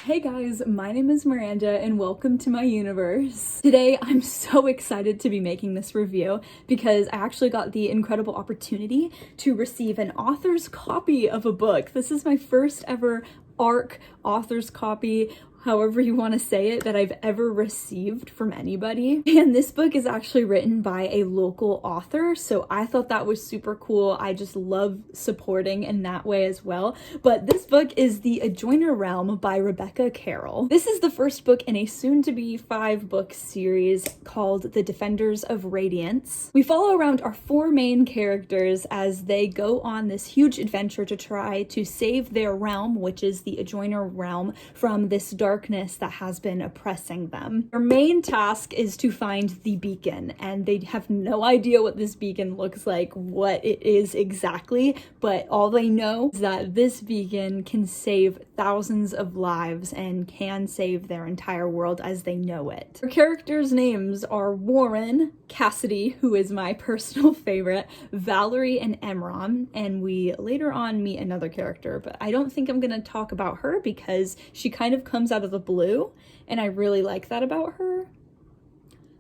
Hey guys, my name is Miranda and welcome to my universe. Today I'm so excited to be making this review because I actually got the incredible opportunity to receive an author's copy of a book. This is my first ever ARC author's copy, however you want to say it, that I've ever received from anybody. And this book is actually written by a local author, so I thought that was super cool. I just love supporting in that way as well. But this book is The Ajoiner Realm by Rebecca Carroll. This is the first book in a soon-to-be 5-book series called The Defenders of Radiance. We follow around our 4 main characters as they go on this huge adventure to try to save their realm, which is the Ajoiner realm, from this darkness that has been oppressing them. Their main task is to find the beacon, and they have no idea what this beacon looks like, what it is exactly, but all they know is that this beacon can save thousands of lives and can save their entire world as they know it. Our characters' names are Warren, Cassidy, who is my personal favorite, Valerie, and Emron, and we later on meet another character, but I don't think I'm gonna talk about her because she kind of comes out of the blue, and I really like that about her.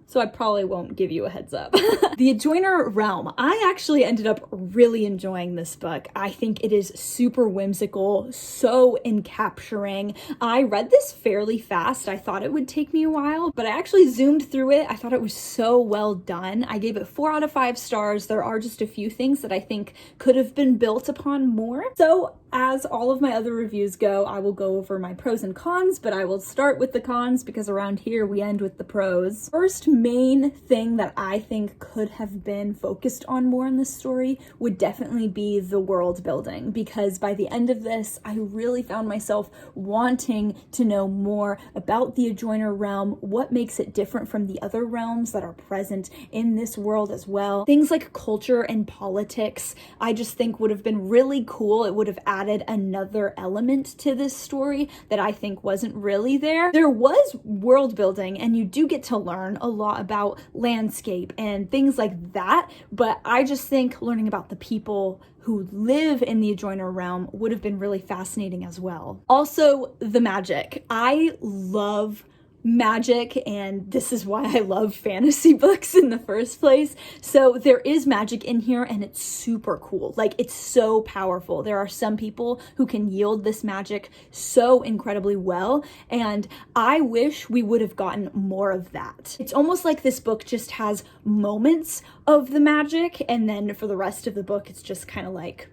So I probably won't give you a heads up. The Ajoiner Realm. I actually ended up really enjoying this book. I think it is super whimsical, so encapturing. I read this fairly fast. I thought it would take me a while, but I actually zoomed through it. I thought it was so well done. I gave it 4 out of 5 stars. There are just a few things that I think could have been built upon more. So as all of my other reviews go, I will go over my pros and cons, but I will start with the cons because around here we end with the pros. First main thing that I think could have been focused on more in this story would definitely be the world building, because by the end of this, I really found myself wanting to know more about the Ajoiner realm, what makes it different from the other realms that are present in this world as well. Things like culture and politics, I just think would have been really cool. It would have added another element to this story that I think wasn't really there. There was world building, and you do get to learn a lot about landscape and things like that, but I just think learning about the people who live in the Ajoiner realm would have been really fascinating as well. Also, the magic. I love magic, and this is why I love fantasy books in the first place. So there is magic in here, and it's super cool. Like, it's so powerful. There are some people who can yield this magic so incredibly well, and I wish we would have gotten more of that. It's almost like this book just has moments of the magic, and then for the rest of the book, it's just kind of like,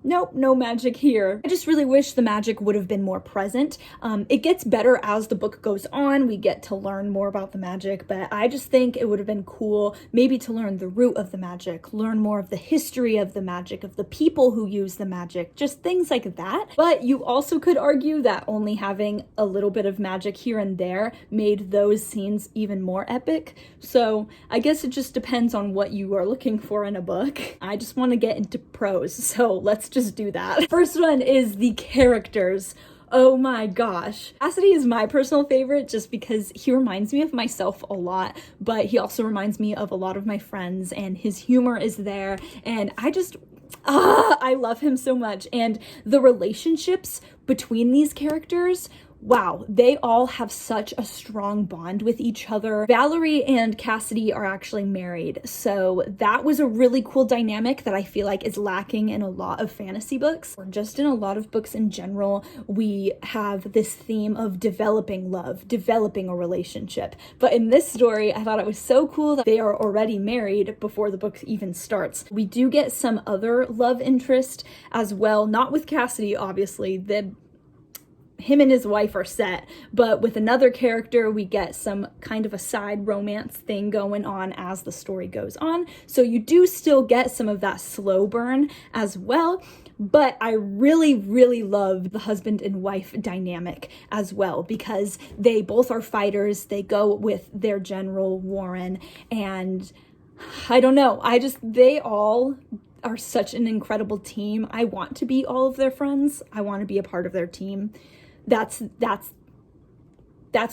nope, no magic here. I just really wish the magic would have been more present. It gets better as the book goes on. We get to learn more about the magic, but I just think it would have been cool maybe to learn the root of the magic, learn more of the history of the magic, of the people who use the magic, just things like that. But you also could argue that only having a little bit of magic here and there made those scenes even more epic. So I guess it just depends on what you are looking for in a book. I just want to get into pros, so let's just do that. First one is the characters. Oh my gosh. Cassidy is my personal favorite just because he reminds me of myself a lot, but he also reminds me of a lot of my friends, and his humor is there, and I love him so much. And the relationships between these characters, wow, they all have such a strong bond with each other. Valerie and Cassidy are actually married, so that was a really cool dynamic that I feel like is lacking in a lot of fantasy books, or just in a lot of books in general. We have this theme of developing love, developing a relationship. But in this story, I thought it was so cool that they are already married before the book even starts. We do get some other love interest as well, not with Cassidy, obviously. Him and his wife are set, but with another character, we get some kind of a side romance thing going on as the story goes on. So you do still get some of that slow burn as well, but I really, really love the husband and wife dynamic as well, because they both are fighters. They go with their general, Warren, and I don't know, they all are such an incredible team. I want to be all of their friends. I want to be a part of their team. That's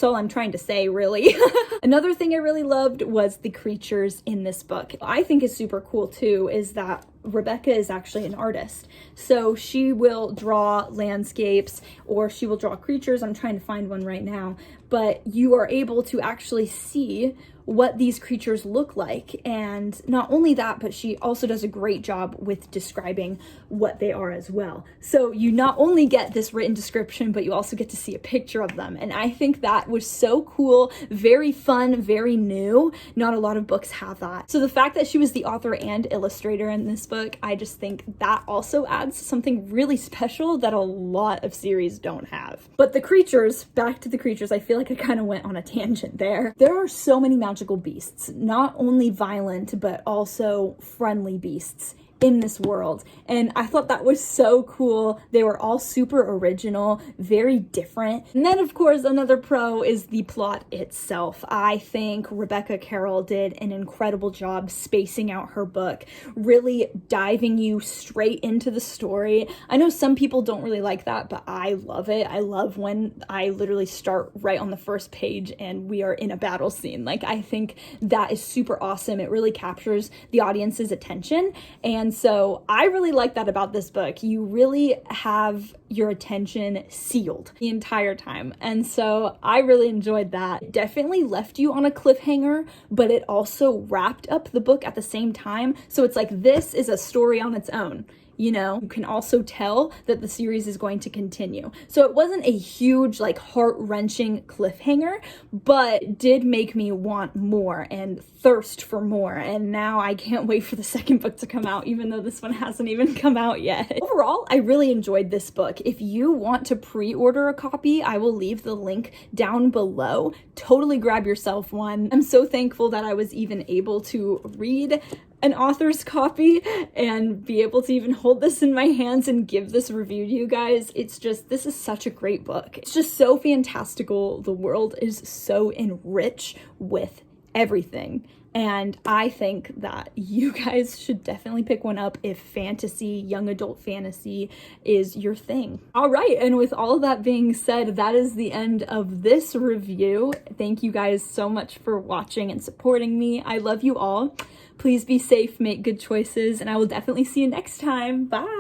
all I'm trying to say, really. Another thing I really loved was the creatures in this book. I think is super cool too is that Rebecca is actually an artist. So she will draw landscapes or she will draw creatures. I'm trying to find one right now, but you are able to actually see what these creatures look like. And not only that, but she also does a great job with describing what they are as well. So you not only get this written description, but you also get to see a picture of them. And I think that was so cool, very fun, very new. Not a lot of books have that. So the fact that she was the author and illustrator in this book, I just think that also adds something really special that a lot of series don't have. But the creatures, back to the creatures, I feel like I kind of went on a tangent there. There are so many magical beasts, not only violent, but also friendly beasts in this world. And I thought that was so cool. They were all super original, very different. And then of course, another pro is the plot itself. I think Rebecca Carroll did an incredible job spacing out her book, really diving you straight into the story. I know some people don't really like that, but I love it. I love when I literally start right on the first page and we are in a battle scene. Like, I think that is super awesome. It really captures the audience's attention. And so I really like that about this book. You really have your attention sealed the entire time. And so I really enjoyed that. It definitely left you on a cliffhanger, but it also wrapped up the book at the same time. So it's like, this is a story on its own. You know, you can also tell that the series is going to continue. So it wasn't a huge, like, heart-wrenching cliffhanger, but did make me want more and thirst for more. And now I can't wait for the second book to come out, even though this one hasn't even come out yet. Overall, I really enjoyed this book. If you want to pre-order a copy, I will leave the link down below. Totally grab yourself one. I'm so thankful that I was even able to read an author's copy and be able to even hold this in my hands and give this review to you guys. It's just, this is such a great book. It's just so fantastical. The world is so enriched with everything. And I think that you guys should definitely pick one up if fantasy, young adult fantasy is your thing. All right, and with all of that being said, that is the end of this review. Thank you guys so much for watching and supporting me. I love you all. Please be safe, make good choices, and I will definitely see you next time. Bye!